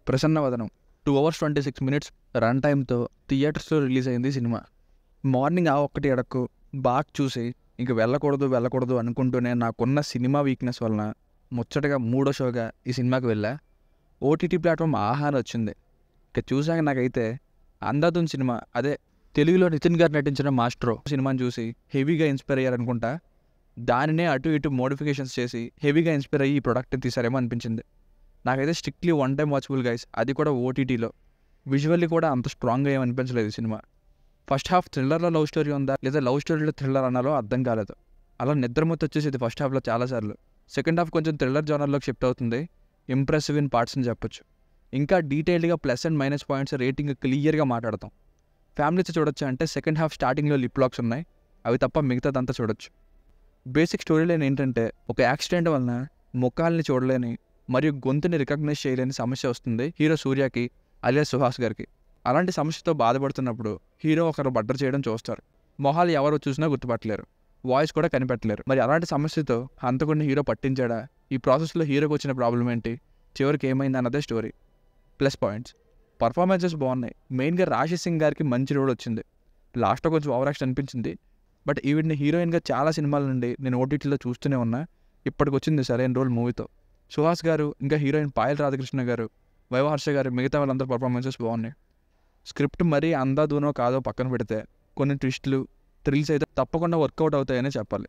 ప్రసన్నవదనం 2 hours 26 minutes run టైమ్తో థియేటర్స్లో release అయింది సినిమా. మార్నింగ్ ఆ ఒక్కటి ఎడక్కు బాగా చూసి ఇంక వెళ్ళకూడదు అనుకుంటూనే నాకున్న సినిమా వీక్నెస్ వలన ముచ్చటగా 3వ షోగా ఈ సినిమాకి వెళ్ళా. ఓటీటీ ప్లాట్ఫామ్ ఆహా అని వచ్చింది. ఇక చూసాక నాకైతే అంధాధున్ సినిమా, అదే తెలుగులో నితిన్ గారు నటించిన మాస్ట్రో సినిమాని చూసి హెవీగా ఇన్స్పైర్ అయ్యారనుకుంటా. దానినే అటు ఇటు మోడిఫికేషన్స్ చేసి హెవీగా ఇన్స్పైర్ అయ్యి ఈ ప్రోడక్ట్ని తీసారేమో అనిపించింది. నాకైతే strictly one time watchable guys, అది కూడా ఓటీటీలో. విజువల్లీ కూడా అంత స్ట్రాంగ్గా ఏమనిపించలేదు ఈ సినిమా. ఫస్ట్ హాఫ్ థ్రిల్లర్లో లవ్ స్టోరీ ఉందా లేదా లవ్ స్టోరీలో థ్రిల్లర్ అన్నాలో అర్థం కాలేదు. అలా నిద్రమొత్తి వచ్చేసేది ఫస్ట్ హాఫ్లో చాలాసార్లు. సెకండ్ హాఫ్ కొంచెం థ్రిల్లర్ జోనర్లోకి షిఫ్ట్ అవుతుంది. ఇంప్రెసివ్ ఇన్ పార్ట్స్ అని చెప్పొచ్చు. ఇంకా డీటెయిల్డ్గా plus and minus points rating క్లియర్గా మాట్లాడతాం. ఫ్యామిలీతో చూడొచ్చు అంటే సెకండ్ హాఫ్ స్టార్టింగ్లో లిప్ లాక్స్ ఉన్నాయి, అవి తప్ప మిగతాదంతా చూడొచ్చు. బేసిక్ స్టోరీ లైన్ ఏంటంటే, ఒక యాక్సిడెంట్ వలన ముఖాలని చూడలేని మరియు గొంతుని రికగ్నైజ్ చేయలేని సమస్య వస్తుంది హీరో సూర్యకి అలియాస్ సుహాస్ గారికి. అలాంటి సమస్యతో బాధపడుతున్నప్పుడు హీరో ఒకరు మర్డర్ చేయడం చూస్తారు. మొహాలు ఎవరు చూసినా గుర్తుపట్టలేరు, వాయిస్ కూడా కనిపెట్టలేరు. మరి అలాంటి సమస్యతో హంతకుడిని హీరో పట్టించాడా, ఈ ప్రాసెస్లో హీరోకి వచ్చిన ప్రాబ్లం ఏంటి, చివరికి ఏమైంది అన్నదే స్టోరీ. ప్లస్ పాయింట్స్, పర్ఫార్మెన్సెస్ బాగున్నాయి. మెయిన్గా రాశి సింగ్ గారికి మంచి రోల్ వచ్చింది. లాస్ట్లో కొంచెం ఓవర్ యాక్షన్ అనిపించింది, బట్ ఈవిడ్ని హీరోయిన్గా చాలా సినిమాల నుండి నేను ఓటీటీలో చూస్తూనే ఉన్నా. ఇప్పటికి వచ్చింది సరైన రోల్ మూవీతో. సుహాస్ గారు, ఇంకా హీరోయిన్ పాయల్ రాధాకృష్ణ గారు, వైవహర్ష గారు, మిగతా వాళ్ళందరూ పర్ఫార్మెన్సెస్ బాగున్నాయి. స్క్రిప్ట్ మరీ అందాదూనో కాదో పక్కన పెడితే కొన్ని ట్విస్టులు, థ్రిల్స్ అయితే తప్పకుండా వర్కౌట్ అవుతాయనే చెప్పాలి.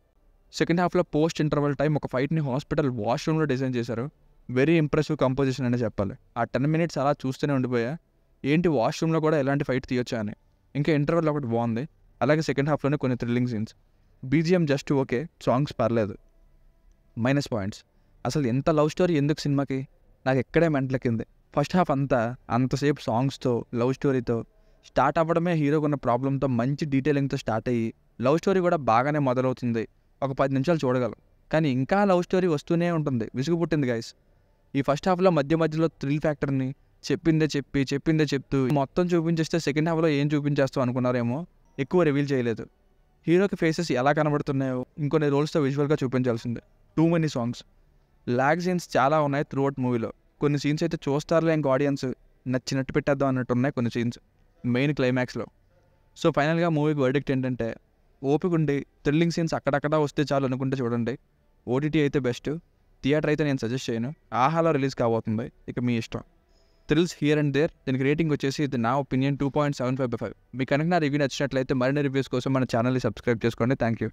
సెకండ్ హాఫ్లో పోస్ట్ ఇంటర్వల్ టైం ఒక ఫైట్ని హాస్పిటల్ వాష్రూమ్లో డిజైన్ చేశారు. వెరీ ఇంప్రెసివ్ కంపోజిషన్ అనే చెప్పాలి. ఆ 10 minutes అలా చూస్తూనే ఉండిపోయా, ఏంటి వాష్రూమ్లో కూడా ఎలాంటి ఫైట్ తీయొచ్చా అని. ఇంకా ఇంటర్వల్ ఒకటి బాగుంది. అలాగే సెకండ్ హాఫ్లోనే కొన్ని thrilling scenes. BGM just okay, songs పర్లేదు. మైనస్ పాయింట్స్, అసలు ఎంత లవ్ స్టోరీ ఎందుకు సినిమాకి, నాకు ఎక్కడే మెంటలెక్కింది. ఫస్ట్ హాఫ్ అంతసేపు సాంగ్స్తో లవ్ స్టోరీతో స్టార్ట్ అవ్వడమే హీరోకున్న ప్రాబ్లంతో మంచి డీటెయిలింగ్తో స్టార్ట్ అయ్యి లవ్ స్టోరీ కూడా బాగానే మొదలవుతుంది. ఒక 10 నిమిషాలు చూడగలం, కానీ ఇంకా లవ్ స్టోరీ వస్తూనే ఉంటుంది. విసుగు పుట్టింది గైస్. ఈ ఫస్ట్ హాఫ్లో మధ్యలో థ్రిల్ ఫ్యాక్టర్ని చెప్పిందే చెప్తూ మొత్తం చూపించేస్తే సెకండ్ హాఫ్లో ఏం చూపించేస్తావు అనుకున్నారేమో, ఎక్కువ రివీల్ చేయలేదు. హీరోకి ఫేసెస్ ఎలా కనబడుతున్నాయో ఇంకొన్ని రోల్స్తో విజువల్గా చూపించాల్సిందే. Too many songs, lag scenes చాలా ఉన్నాయి త్రూ అవుట్ మూవీలో. కొన్ని సీన్స్ అయితే చూస్తారులే ఇంక ఆడియన్స్, నచ్చినట్టు పెట్టేద్దాం అన్నట్టు ఉన్నాయి కొన్ని సీన్స్ మెయిన్ క్లైమాక్స్లో. సో ఫైనల్గా మూవీకి వర్డిక్ట్ ఏంటంటే, ఓపిక ఉండి థ్రిల్లింగ్ సీన్స్ అక్కడక్కడ వస్తే చాలు అనుకుంటే చూడండి. ఓటీటీ అయితే బెస్ట్, థియేటర్ అయితే నేను సజెస్ట్ చేయను. ఆహాలో రిలీజ్ కాబోతుంది, ఇక మీ ఇష్టం. Thrills here and there. దీనికి రేటింగ్ వచ్చేసి ఇది నా ఒపీనియన్ 2.75/5. మీకు కనుక నా రివ్యూ నచ్చినట్లయితే మరిన్ని రివ్యూస్ కోసం మన ఛానల్ని సబ్స్క్రైబ్ చేసుకోండి. Thank you.